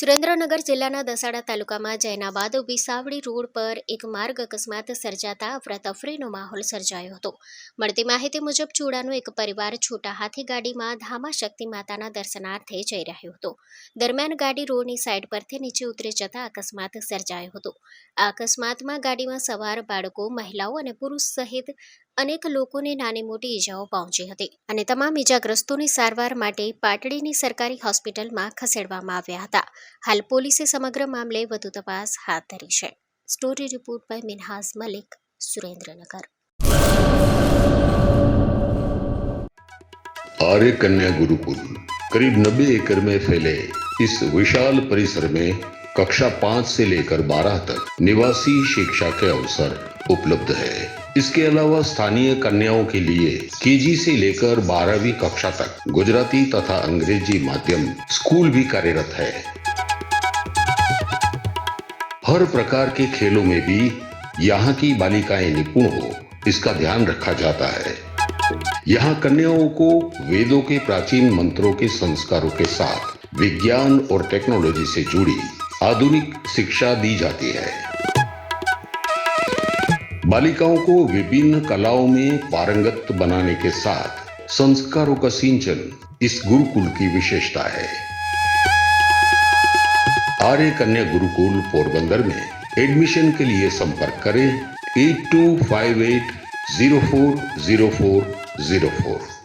સુરેન્દ્રનગર જિલ્લાના દસાડા તાલુકામાં જૈનાબાદ વિસાવડી રોડ પર એક માર્ગ અકસ્માત સર્જાતા અફરાતફરીનો માહોલ સર્જાયો હતો. મળતી માહિતી મુજબ ચૂડાનો એક પરિવાર છોટા હાથી ગાડીમાં ધામા શક્તિ માતાના દર્શનાર્થે જઈ રહ્યો હતો. દરમિયાન ગાડી રોડની સાઈડ પરથી નીચે ઉતરી જતા અકસ્માત સર્જાયો હતો. આ અકસ્માતમાં ગાડીમાં સવાર બાળકો, મહિલાઓ અને પુરુષ સહિત અનેક લોકોને નાની મોટી ઈજાઓ પહોંચી હતી અને તમામ ઈજાગ્રસ્તોની સારવાર માટે પાટડીની સરકારી હોસ્પિટલમાં ખસેડવામાં આવ્યા હતા. હાલ પોલીસે સમગ્ર મામલે વધુ તપાસ હાથ ધરી છે. Story report by Minhas Malik, Surendranagar. Arya Kanya Gurukul करीब 90 एकड़ में फैले इस विशाल परिसर में कक्षा 5 से लेकर 12 तक निवासी शिक्षा के अवसर उपलब्ध है। इसके अलावा स्थानीय कन्याओं के लिए केजी से लेकर 12वीं कक्षा तक गुजराती तथा अंग्रेजी माध्यम स्कूल भी कार्यरत है। हर प्रकार के खेलों में भी यहाँ की बालिकाएं निपुण हो, इसका ध्यान रखा जाता है। यहाँ कन्याओं को वेदों के प्राचीन मंत्रों के संस्कारों के साथ विज्ञान और टेक्नोलॉजी से जुड़ी आधुनिक शिक्षा दी जाती है। बालिकाओं को विभिन्न कलाओं में पारंगत बनाने के साथ संस्कारों का सिंचन इस गुरुकुल की विशेषता है। आर्य कन्या गुरुकुल पोरबंदर में एडमिशन के लिए संपर्क करें 8258040404।